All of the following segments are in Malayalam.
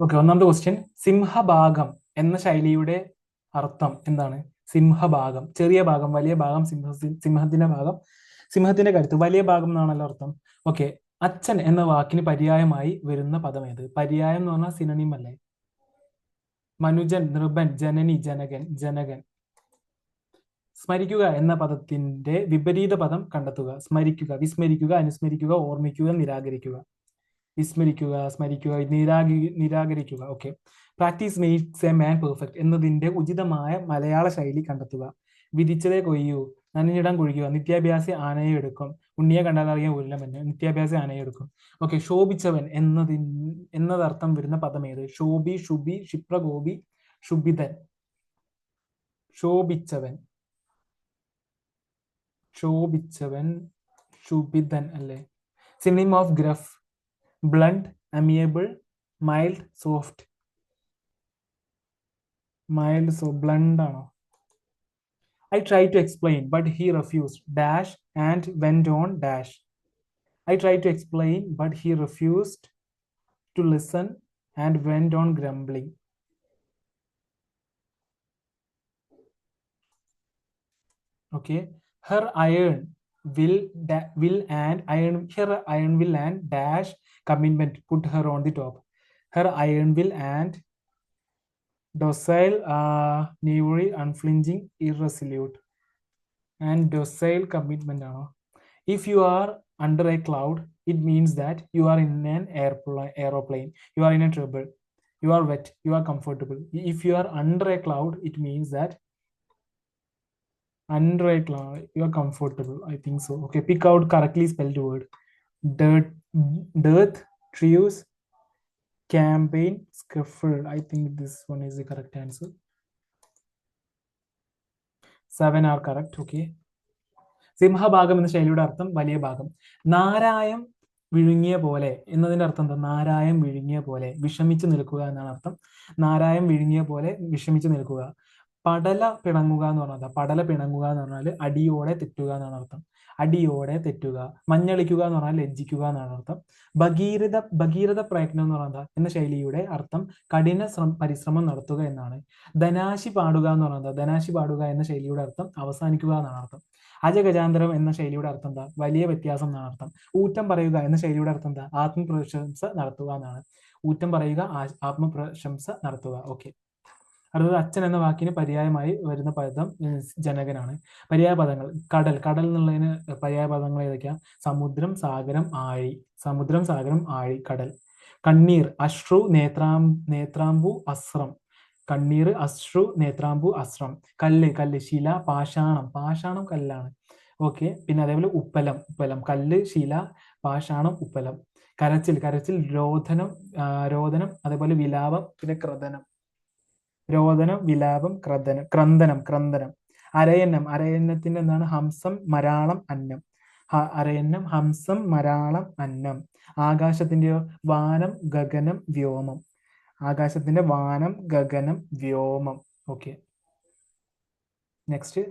ഓക്കെ, ഒന്നാമത്തെ ക്വസ്റ്റ്യൻ, സിംഹഭാഗം എന്ന ശൈലിയുടെ അർത്ഥം എന്താണ്? സിംഹഭാഗം, ചെറിയ ഭാഗം, വലിയ ഭാഗം, സിംഹത്തിന്റെ ഭാഗം, സിംഹത്തിന്റെ കരുത്ത്, വലിയ ഭാഗം എന്നാണല്ലോ അർത്ഥം. ഓക്കെ, അച്ഛൻ എന്ന വാക്കിന് പര്യായമായി വരുന്ന പദം ഏത്? പര്യായം എന്ന് പറഞ്ഞാൽ സിനോണിം അല്ലേ? മനുജൻ, നൃപൻ, ജനനി, ജനകൻ, ജനകൻ. സ്മരിക്കുക എന്ന പദത്തിന്റെ വിപരീത പദം കണ്ടെത്തുക. സ്മരിക്കുക, വിസ്മരിക്കുക, അനുസ്മരിക്കുക, ഓർമ്മിക്കുക, നിരാകരിക്കുക. വിസ്മരിക്കുക, സ്മരിക്കുക, നിരാകരിക്കുക. Okay, practice makes a man perfect എന്നതിന്റെ ഉചിതമായ മലയാള ശൈലി കണ്ടെത്തുക. വിധിച്ചതേ കൊയ്യൂ, നനഞ്ഞിടം കുഴിക്കുക, നിത്യാഭ്യാസി ആനയെ എടുക്കും, ഉണ്ണിയെ കണ്ടാൽ അറിയാൻ ഉരുളമഞ്ഞ്, നിത്യാഭ്യാസി ആനയെ എടുക്കും. ഓക്കെ, ശോഭിച്ചവൻ എന്നതർത്ഥം വരുന്ന പദം ഏത്? ശോഭി, ശുഭി, ക്ഷിപ്രഗോപി, ശുഭിതൻ. ശോഭിച്ചവൻ, ശോഭിച്ചവൻ, ശുഭിതൻ അല്ലേ? Cinema of ഗ്രഫ്, blunt, amiable, mild, soft. Mild, blunt ആണോ? I tried to explain, but he refused, dash, and went on, dash. I tried to explain, but he refused to listen and went on grumbling. Okay, her iron will and iron, her iron will and dash commitment put her on the top. Her iron will and docile, knavery, unflinching, irresolute. And docile commitment ആണോ? If you are under a cloud, it means that you are in an aeroplane. You are in a trouble. You are wet. You are comfortable. If you are under a cloud, it means that under a cloud you are comfortable. I think so. Okay, pick out correctly spelled word. Dirt, dearth, trees, campaign, scaffold. I think this one is the correct answer. 7 are correct. Okay. സിംഹഭാഗം എന്ന ശൈലിയുടെ അർത്ഥം വലിയ ഭാഗം. നാരായം വിഴുങ്ങിയ പോലെ എന്നതിന്റെ അർത്ഥം എന്താ? നാരായം വിഴുങ്ങിയ പോലെ, വിഷമിച്ച് നിൽക്കുക എന്നാണ് അർത്ഥം. നാരായം വിഴുങ്ങിയ പോലെ വിഷമിച്ച് നിൽക്കുക. പടല പിണങ്ങുക എന്ന് പറഞ്ഞാൽ, പടല പിണങ്ങുക എന്ന് പറഞ്ഞാൽ അടിയോടെ തെറ്റുക എന്നാണ് അർത്ഥം. അടിയോടെ തെറ്റുക. മഞ്ഞളിക്കുക എന്ന് പറഞ്ഞാൽ ലജ്ജിക്കുക എന്നാണ് അർത്ഥം. ഭഗീരഥ പ്രയത്നം എന്ന് പറഞ്ഞാൽ എന്ന ശൈലിയുടെ അർത്ഥം കഠിന പരിശ്രമം നടത്തുക എന്നാണ്. ധനാശി പാടുക എന്ന് പറഞ്ഞാൽ, ധനാശി പാടുക എന്ന ശൈലിയുടെ അർത്ഥം അവസാനിക്കുക എന്നാണ് അർത്ഥം. അജഗജാന്തരം എന്ന ശൈലിയുടെ അർത്ഥം എന്താ? വലിയ വ്യത്യാസം എന്നാണ് അർത്ഥം. ഊറ്റം പറയുക എന്ന ശൈലിയുടെ അർത്ഥം എന്താ? ആത്മപ്രശംസ നടത്തുക എന്നാണ്. ഊറ്റം പറയുക, ആത്മപ്രശംസ നടത്തുക. ഓക്കെ, അടുത്തത് അച്ഛൻ എന്ന വാക്കിന് പര്യായമായി വരുന്ന പദം ജനകനാണ്. പര്യായ പദങ്ങൾ, കടൽ, കടൽ എന്നുള്ളതിന് പര്യായ പദങ്ങൾ ഏതൊക്കെയാ? സമുദ്രം, സാഗരം, ആഴി. സമുദ്രം, സാഗരം, ആഴി, കടൽ. കണ്ണീർ, അശ്രു, നേത്രാംബു, അസ്രം. കണ്ണീർ, അശ്രു, നേത്രാംബു, അസ്രം. കല്ല്, കല്ല്, ശില, പാഷാണം. പാഷാണം കല്ലാണ്. ഓക്കെ, പിന്നെ അതേപോലെ ഉപ്പലം, ഉപ്പലം, കല്ല്, ശില, പാഷാണം, ഉപ്പലം. കരച്ചിൽ, കരച്ചിൽ, രോദനം, രോദനം, അതേപോലെ വിലാപം, പിന്നെ ക്രദനം. രോദനം, വിലാപം, ക്രന്ദനം, ക്രന്ദനം. അരയന്നം, അരയന്നത്തിന്റെ എന്താണ്? ഹംസം, മരാളം, അന്നം. അരയന്നം, ഹംസം, മരാളം, അന്നം. ആകാശത്തിന്റെയോ? വാനം, ഗഗനം, വ്യോമം. ആകാശത്തിന്റെ വാനം, ഗഗനം, വ്യോമം. ഓക്കെ, നെക്സ്റ്റ്,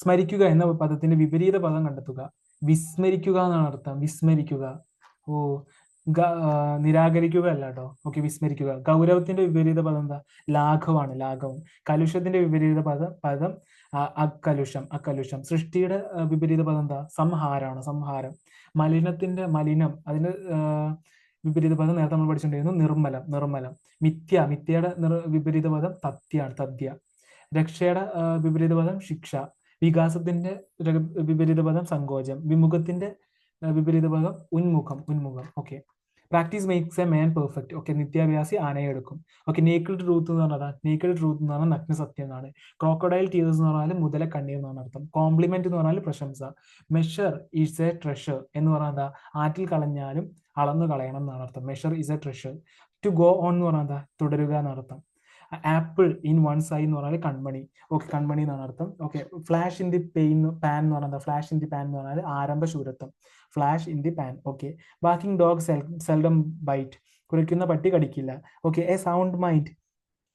സ്മരിക്കുക എന്ന പദത്തിന്റെ വിപരീത പദം കണ്ടെത്തുക. വിസ്മരിക്കുക എന്നാണ് അർത്ഥം. വിസ്മരിക്കുക. ഓ, നിരാകരിക്കുക അല്ല കേട്ടോ. ഓക്കെ, വിസ്മരിക്കുക. ഗൗരവത്തിന്റെ വിപരീത പദം എന്താ? ലാഘവമാണ്, ലാഘവം. കലുഷത്തിന്റെ വിപരീത പദം അക്കലുഷം, അക്കലുഷം. സൃഷ്ടിയുടെ വിപരീത പദം എന്താ? സംഹാരമാണ്, സംഹാരം. മലിനത്തിന്റെ മലിനം, അതിന്റെ വിപരീത പദം നേരത്തെ നമ്മൾ പഠിച്ചിട്ടുണ്ടായിരുന്നു, നിർമ്മലം, നിർമ്മലം. മിഥ്യ, മിഥ്യയുടെ വിപരീത പദം തഥ്യാണ്, തഥ്യ. രക്ഷയുടെ വിപരീത പദം ശിക്ഷ. വികാസത്തിന്റെ വിപരീത പദം സങ്കോചം. വിമുഖത്തിന്റെ വിപരീത പദം ഉന്മുഖം, ഉന്മുഖം. Okay, practice makes a man perfect. Okay, നിത്യാഭ്യാസി ആനയെ എടുക്കും. ഓക്കെ, നേക്കിഡ് ട്രൂത്ത് എന്ന് പറഞ്ഞാൽ, നേക്കിഡ് ട്രൂത്ത് എന്ന് പറഞ്ഞാൽ നഗ്ന സത്യം എന്നാണ്. ക്രോക്കഡൈൽ ടീയേഴ്സ് എന്ന് പറഞ്ഞാൽ മുതല കണ്ണീർ എന്നാണ് അർത്ഥം. കോംപ്ലിമെന്റ് എന്ന് പറഞ്ഞാൽ പ്രശംസ. മെഷർ ഈസ് എ ട്രഷർ എന്ന് പറഞ്ഞാൽ എന്താ? ആറ്റിൽ കളഞ്ഞാലും അളന്നു കളയണം എന്നാണ് അർത്ഥം. Measure is a treasure. To go on എന്ന് പറഞ്ഞാൽ എന്താ? തുടരുക എന്നാണ് അർത്ഥം. ആപ്പിൾ ഇൻ വൺ സൈ എന്ന് പറഞ്ഞാൽ കൺമണി. ഓക്കെ, കൺമണി എന്നാണ് അർത്ഥം. Okay, flash in the pan എന്ന് പറഞ്ഞാൽ, ഫ്ലാഷ് ഇൻ ദി പാൻ എന്ന് പറഞ്ഞാൽ ആരംഭ ശൂരത്വം. Flash in the pan. Okay, barking dog seldom bite. കുരയ്ക്കുന്ന പട്ടി കടിക്കില്ല. Okay, a sound mind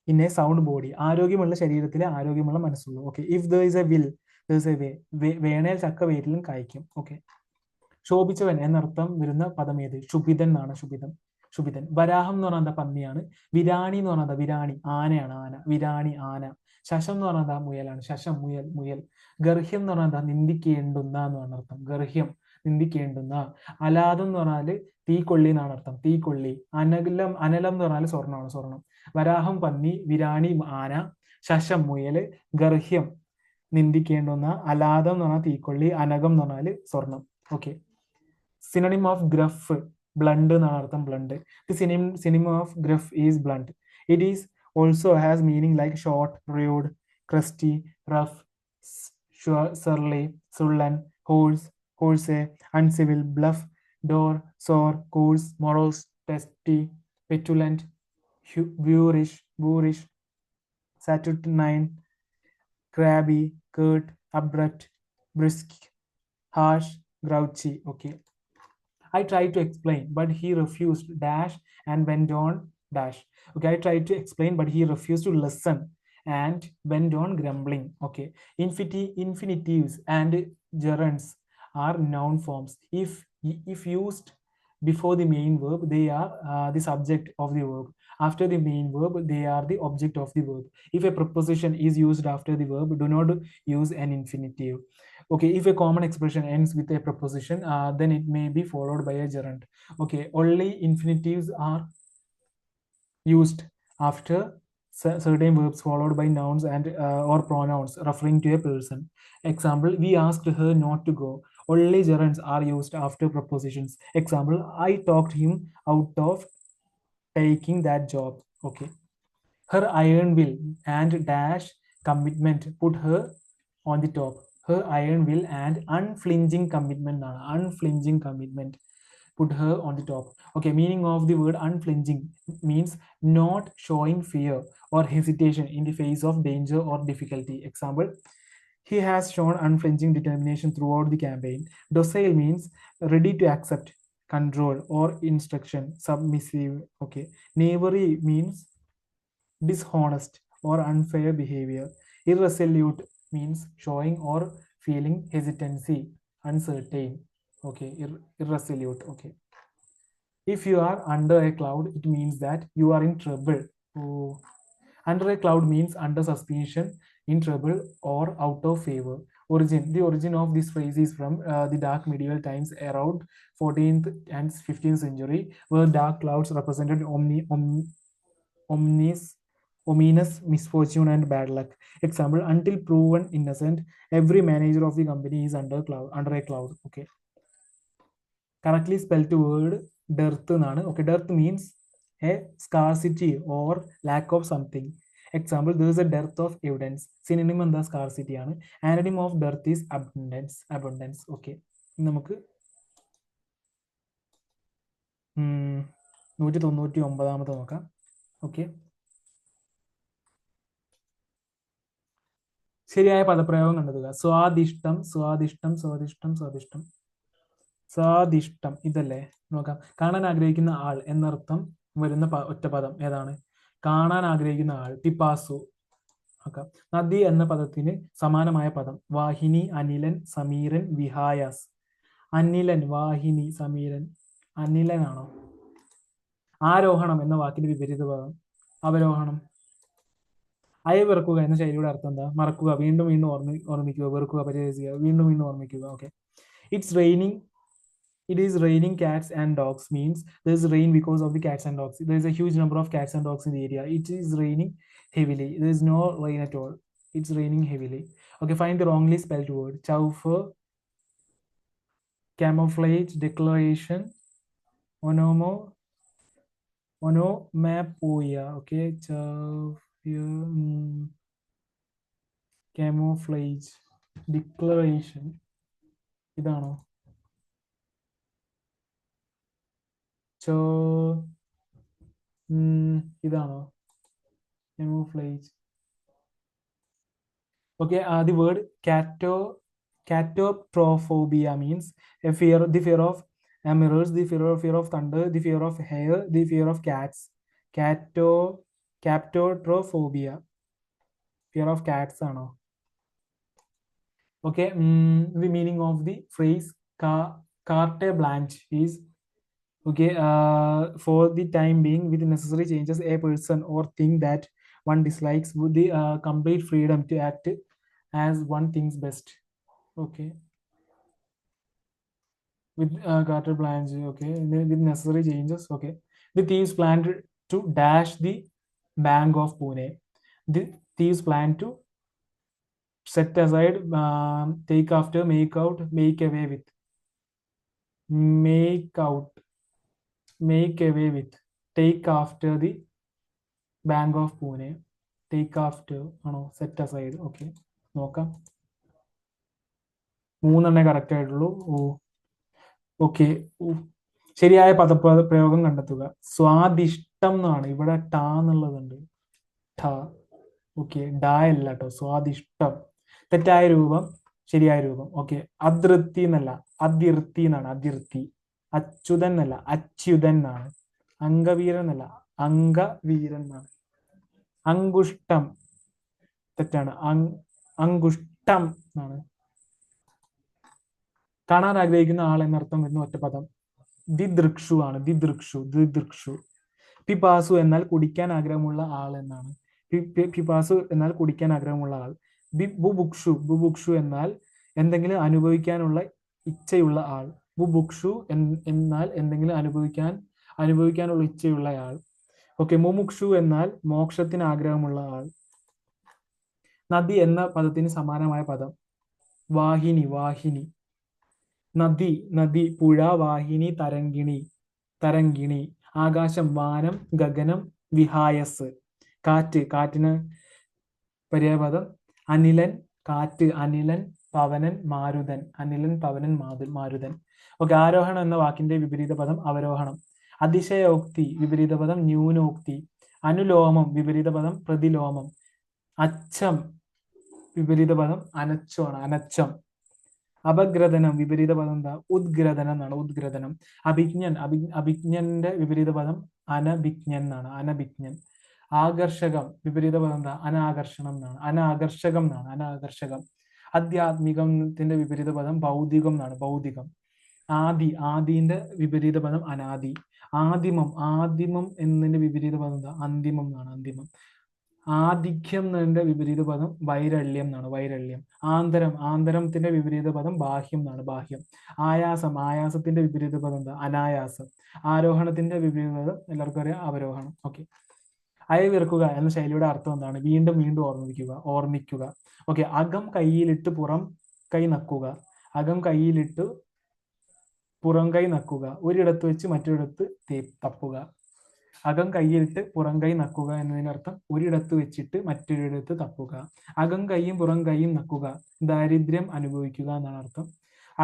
in a sound body. ആരോഗ്യമുള്ള ശരീരത്തിലെ ആരോഗ്യമുള്ള മനസ്സുള്ളൂ. Okay, if there is a will there is a way. വേണേൽ ചക്ക വേരിലും കായ്ക്കും. ഓക്കെ, ശോഭിച്ചവൻ എന്നർത്ഥം വരുന്ന പദം ഏത്? ശുഭിതൻ എന്നാണ്. ശുഭിതൻ. ക്ഷുഭിതൻ. വരാഹം എന്ന് പറഞ്ഞാൽ എന്താ? പന്നിയാണ്. വിരാണി എന്ന് പറഞ്ഞാൽ എന്താ? വിരാണി ആനയാണ്. ആന, വിരാണി ആന. ശശം എന്ന് പറഞ്ഞാൽ എന്താ? മുയലാണ്. ശശം മുയൽ, മുയൽ. ഗർഹ്യം എന്ന് പറഞ്ഞാൽ എന്താ? നിന്ദിക്കേണ്ടുന്ന എന്ന് പറഞ്ഞ അർത്ഥം. ഗർഹ്യം നിന്ദിക്കേണ്ടുന്ന. അലാദം എന്ന് പറഞ്ഞാല് തീക്കൊള്ളി എന്നാണ് അർത്ഥം. തീക്കൊള്ളി. അനലം, അനലം എന്ന് പറഞ്ഞാൽ സ്വർണ്ണമാണ്, സ്വർണം. വരാഹം പന്നി, വിരാണി ആന, ശശം മുയല്, ഗർഹ്യം നിന്ദിക്കേണ്ടുന്ന, അലാദം എന്ന് പറഞ്ഞാൽ തീക്കൊള്ളി, അനകം എന്ന് പറഞ്ഞാൽ സ്വർണം. ഓക്കെ. സിനണിം ഓഫ് ഗ്രഫ്, ബ്ലണ്ട് എന്നാണ് അർത്ഥം. Blunt. The cinema of ഗ്രഫ് is blunt. It is also has meaning like short, rude, crusty, rough, surly, sullen, hoarse, horse, uncivil, bluff, door, sore, coarse, morose, testy, petulant, boorish, saturnine, crabby, curt, abrupt, brisk, harsh, grouchy. Okay. I tried to explain, but he refused, dash, and went on, dash. Okay, I tried to explain, but he refused to listen and went on grumbling. Okay. Infinitives and gerunds are noun forms. If used before the main verb, they are the subject of the verb. After the main verb, they are the object of the verb. If a preposition is used after the verb, do not use an infinitive. Okay, if a common expression ends with a preposition, then it may be followed by a gerund. Okay, only infinitives are used after certain verbs followed by nouns and or pronouns referring to a person. Example, we asked her not to go. Only gerunds are used after prepositions. Example, I talked him out of taking that job. Okay. Her iron will and dash commitment put her on the top. Her iron will and unflinching commitment, unflinching commitment put her on the top. Okay, meaning of the word unflinching means not showing fear or hesitation in the face of danger or difficulty. Example, he has shown unflinching determination throughout the campaign. Docile means ready to accept, control, or instruction. Submissive. Okay. Knavery means dishonest or unfair behavior. Irresolute means showing or feeling hesitancy, uncertain. Okay, irresolute. Okay. If you are under a cloud, it means that you are in trouble. Oh. Under a cloud means under suspicion, in trouble, or out of favor. Origin. The origin of this phrase is from the dark medieval times around 14th and 15th century, where dark clouds represented ominous misfortune and bad luck. Example, until proven innocent, every manager of the company is under a cloud. Okay. Correctly spelled word dearth എന്നാണ്. Okay, dearth means a scarcity or lack of something. Example, there is a dearth of evidence. Synonym എന്താ? Scarcity ആണ്. Anonym of dearth is abundance. Okay. നമുക്ക് 199 നോക്കാം. ഓക്കെ. ശരിയായ പദപ്രയോഗം കണ്ടെത്തുക. സ്വാദിഷ്ടം, സ്വാദിഷ്ടം, സ്വാദിഷ്ടം, സ്വാദിഷ്ടം, സ്വാദിഷ്ടം. ഇതല്ലേ? നോക്കാം. കാണാൻ ആഗ്രഹിക്കുന്ന ആൾ എന്നർത്ഥം വരുന്ന ഒറ്റ പദം ഏതാണ്? കാണാൻ ആഗ്രഹിക്കുന്ന ആൾ, പിപ്പാസു. നോക്കാം. നദി എന്ന പദത്തിന് സമാനമായ പദം വാഹിനി, അനിലൻ, സമീരൻ, വിഹായാസ്. അനിലൻ, വാഹിനി, സമീരൻ. അനിലനാണോ? ആരോഹണം എന്ന വാക്കിന്റെ വിപരീത പദം അവരോഹണം. അയവിറക്കുക എന്ന ശൈലിയുടെ അർത്ഥം എന്താ? മറക്കുക, വീണ്ടും വീണ്ടും ഓർമ്മിക്കുക, വെറുക്കുക, പരിഹസിക്കുക, വീണ്ടും വീണ്ടും ഓർമ്മിക്കുക. Okay. It's raining, it is raining cats and dogs means there is rain because of the cats and dogs. There is a huge number of cats and dogs in the area. It is raining heavily. There is no rain at all. It's raining heavily. Okay, find the wrongly spelled word. Chauffeur, camouflage, declaration, onomatopoeia. Okay, camouflage, declaration. ഇതാണോ? ഇതാണോ? Camouflage. Okay, the word catotrophobia means the fear of mirrors, the fear of thunder, the fear of hair, the fear of cats. Catotrophobia, fear of cats ആണോ? Okay, the meaning of the phrase carte blanche is Okay, for the time being, with necessary changes, a person or thing that one dislikes with the complete freedom to act as one thinks best. Okay, with Carter plans. Okay, with necessary changes. Okay, the thieves planned to dash the bank of Pune. The thieves plan to set aside, take after, make out, make away with, make out, make away with, take after the bank of Pune, take after ആണോ, സെറ്റ് അസൈഡ്? ഓക്കെ, നോക്കാം. മൂന്നെണ്ണേ കറക്റ്റ് ആയിട്ടുള്ളൂ. ഓ, ഓക്കെ. ശരിയായ പദപ്രയോഗം കണ്ടെത്തുക. സ്വാദിഷ്ടം എന്നാണ് ഇവിടെ. ടാ എന്നുള്ളതുണ്ട്. ഠ. ഓക്കെ, ഡാ അല്ല കേട്ടോ, സ്വാദിഷ്ടം. തെറ്റായ രൂപം, ശരിയായ രൂപം. ഓക്കെ, അതൃപ്തി എന്നല്ല, അതിർത്തി എന്നാണ്. അതിർത്തി. അച്യുതൻ എന്നല്ല, അച്യുതൻ എന്നാണ്. അംഗവീരൻ എന്നല്ല, അംഗവീരൻ എന്നാണ്. അങ്കുഷ്ടം തെറ്റാണ്. അങ്കുഷ്ടം എന്നാണ്. കാണാൻ ആഗ്രഹിക്കുന്ന ആൾ എന്നർത്ഥം വരുന്ന ഒറ്റപ്പദം ദിദൃക്ഷു ആണ്. ദിദൃക്ഷു, ദിദൃക്ഷു. പിപാസു എന്നാൽ കുടിക്കാൻ ആഗ്രഹമുള്ള ആൾ എന്നാണ്. പിപാസു എന്നാൽ കുടിക്കാൻ ആഗ്രഹമുള്ള ആൾ. ബുഭുക്ഷു, ബുഭുക്ഷു എന്നാൽ എന്തെങ്കിലും അനുഭവിക്കാനുള്ള ഇച്ഛയുള്ള ആൾ. ബുഭുക്ഷു എന്നാൽ എന്തെങ്കിലും അനുഭവിക്കാനുള്ള ഇച്ഛയുള്ള ആൾ. ഓക്കെ, മുമുക്ഷു എന്നാൽ മോക്ഷത്തിന് ആഗ്രഹമുള്ള ആൾ. നദി എന്ന പദത്തിന് സമാനമായ പദം വാഹിനി, വാഹിനി. നദി, നദി. പുഴ, വാഹിനി, തരംഗിണി, തരംഗിണി. ആകാശം, വാനം, ഗഗനം, വിഹായസ്. കാറ്റ്, കാറ്റിന് പര്യായപദം അനിലൻ, കാറ്റ്. അനിലൻ, പവനൻ, മാരുതൻ. അനിലൻ, പവനൻ, മാരുതൻ. ഓക്കെ, ആരോഹണം എന്ന വാക്കിന്റെ വിപരീത പദം അവരോഹണം. അതിശയോക്തി വിപരീത പദം ന്യൂനോക്തി. അനുലോമം വിപരീത പദം പ്രതിലോമം. അച്ചം വിപരീത പദം അനച്ചമാണ്, അനച്ചം. അപഗ്രഥനം വിപരീത പദം എന്താ? ഉദ്ഗ്രഥനം എന്നാണ്, ഉദ്ഗ്രഥനം. അഭിജ്ഞൻ, അഭിജ്ഞന്റെ വിപരീത പദം അനഭിജ്ഞൻ എന്നാണ്, അനഭിജ്ഞൻ. ആകർഷകം വിപരീത പദം എന്താ? അനാകർഷണം എന്നാണ്, അനാകർഷകം എന്നാണ്, അനാകർഷകം. ആധ്യാത്മികത്തിന്റെ വിപരീത പദം ഭൗതികം എന്നാണ്, ഭൗതികം. ആദി, ആദിന്റെ വിപരീത പദം അനാദി. ആദിമം, ആദിമം എന്നതിന്റെ വിപരീത പദം എന്താ? അന്തിമം എന്നാണ്, അന്തിമം. ആധിക്യം എന്നതിന്റെ വിപരീത പദം വൈരല്യം എന്നാണ്, വൈരല്യം. ആന്തരം, ആന്തരത്തിന്റെ വിപരീത പദം ബാഹ്യം എന്നാണ്, ബാഹ്യം. ആയാസം, ആയാസത്തിന്റെ വിപരീത പദം എന്താ? അനായാസം. ആരോഹണത്തിന്റെ വിപരീത പദം എല്ലാവർക്കും അറിയാം, അവരോഹണം. ഓക്കെ, അയവിറക്കുക എന്ന ശൈലിയുടെ അർത്ഥം എന്താണ്? വീണ്ടും വീണ്ടും ഓർമ്മിക്കുക, ഓർമ്മിക്കുക. ഓക്കെ, അകം കൈയിലിട്ട് പുറം കൈ നക്കുക. അകം കൈയിലിട്ട് പുറം കൈ നക്കുക. ഒരിടത്ത് വെച്ച് മറ്റൊരിടത്ത് തപ്പുക. അകം കൈയിലിട്ട് പുറം കൈ നക്കുക എന്നതിനർത്ഥം ഒരിടത്ത് വെച്ചിട്ട് മറ്റൊരിടത്ത് തപ്പുക. അകം കൈയും പുറം കൈയും നക്കുക, ദാരിദ്ര്യം അനുഭവിക്കുക എന്നാണ് അർത്ഥം.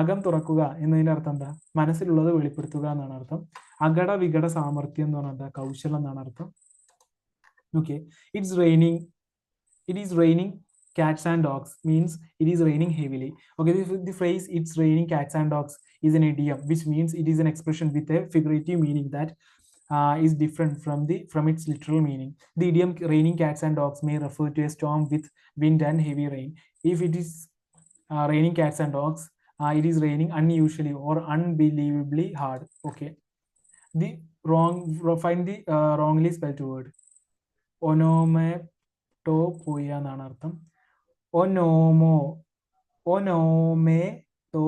അകം തുറക്കുക എന്നതിന്റെ അർത്ഥം എന്താ? മനസ്സിലുള്ളത് വെളിപ്പെടുത്തുക എന്നാണ് അർത്ഥം. അകട വികട സാമർത്ഥ്യം എന്ന് പറഞ്ഞാൽ എന്താ? കൗശലം എന്നാണ് അർത്ഥം. Okay, it's raining, it is raining cats and dogs means it is raining heavily. Okay, the phrase it's raining cats and dogs is an idiom, which means it is an expression with a figurative meaning that is different from its literal meaning. The idiom raining cats and dogs may refer to a storm with wind and heavy rain. If it is raining cats and dogs, it is raining unusually or unbelievably hard. Okay, the find the wrongly spelled word. Onomatopoeia എന്നാണ് അർത്ഥം. ഒനോമോ, ഒനോമേട്ടോ,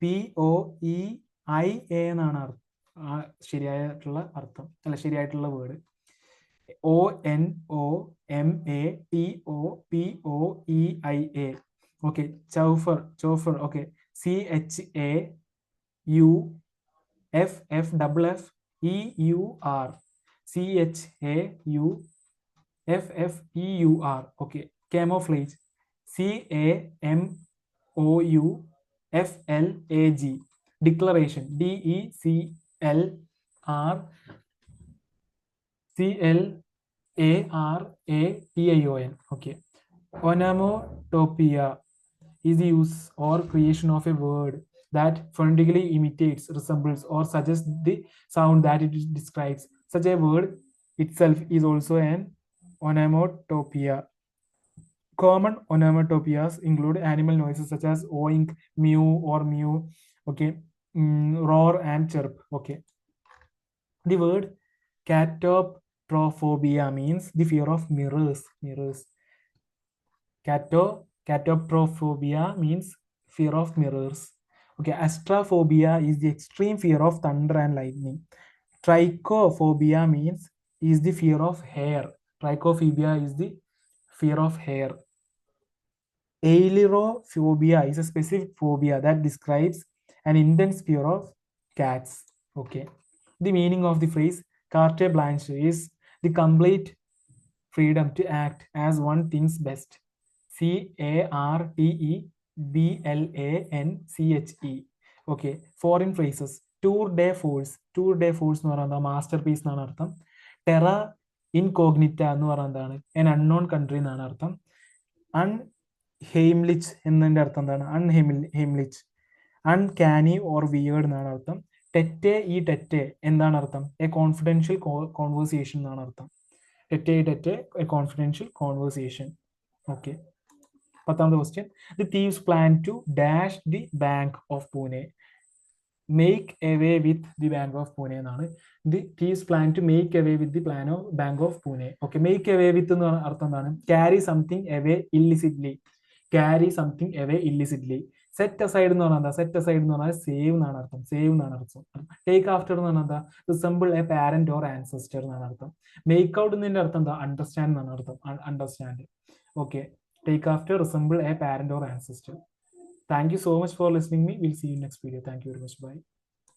POEIA എന്നാണ് അർത്ഥം, ശരിയായിട്ടുള്ള അർത്ഥം, അല്ല ശരിയായിട്ടുള്ള word. ONOMATOPOEIA. Okay, chauffeur, chauffeur. Okay, CHAUFFFEUR, CHAUFFEUR. Okay, camouflage, CAMOUFLAG. declaration, DECLARATION. Okay, onomatopoeia is the use or creation of a word that phonetically imitates, resembles, or suggests the sound that it describes. Such a word itself is also an onomatopoeia. Common onomatopoeias include animal noises such as oink, mew, or mew. Okay, roar and chirp. Okay. The word catoprophobia means the fear of mirrors. Mirrors. Catoprophobia means fear of mirrors. Okay. Astrophobia is the extreme fear of thunder and lightning. Trichophobia means is the fear of hair. Trichophobia is the fear of hair. Ailurophobia is a specific phobia that describes an intense fear of cats. Okay. The meaning of the phrase carte blanche is the complete freedom to act as one thinks best. CARTEBLANCHE. Okay. Foreign phrases. Tour de force. Tour de force എന്ന് പറയുന്നത് മാസ്റ്റർ പീസ് എന്നാണ് അർത്ഥം. ടെറ ഇൻകോഗ്നിറ്റ എന്ന് പറയുന്നതാണ് എൻ അൺനോൺ കൺട്രി എന്നാണ് അർത്ഥം. ഹെയിംലിച്ച് എന്നതിൻ്റെ അർത്ഥം എന്താണ്? ഹെയിംലിച്ച്. അൺകാനി ഓർ വിയേർഡ് എന്നാണ് അർത്ഥം. ടെറ്റെ എന്താണ് അർത്ഥം? എ കോൺഫിഡൻഷ്യൽ കോൺവേഴ്സിയേഷൻ എന്നാണ് അർത്ഥം. Tete a confidential conversation. Okay. 10th question. The thieves plan to dash the bank of Pune. Make away with the bank of Pune എന്നാണ്. The thieves plan to make away with the plan of bank of Pune. Okay. Make away with എന്ന് അർത്ഥം എന്താണ്? Carry something away illicitly. Carry something away illicitly. Set aside എന്ന് പറഞ്ഞാൽ എന്താ? സെറ്റ് അസൈഡ് എന്ന് പറഞ്ഞാൽ സേവ് എന്നാണ് അർത്ഥം. സേവ് എന്നാണ് അർത്ഥം. ടേക്ക് ആഫ്റ്റർ എന്ന് പറഞ്ഞാൽ എന്താ? Resemble A parent or ancestor എന്നാണ് അർത്ഥം. മേക്ക് ഔട്ട് എന്നതിന്റെ അർത്ഥം എന്താ? അണ്ടർസ്റ്റാൻഡ് എന്നാണ് അർത്ഥം. Understand. Okay. Take after, resemble A parent or ancestor. Thank you so much for listening me. We'll see you next video. Thank you very much. Bye.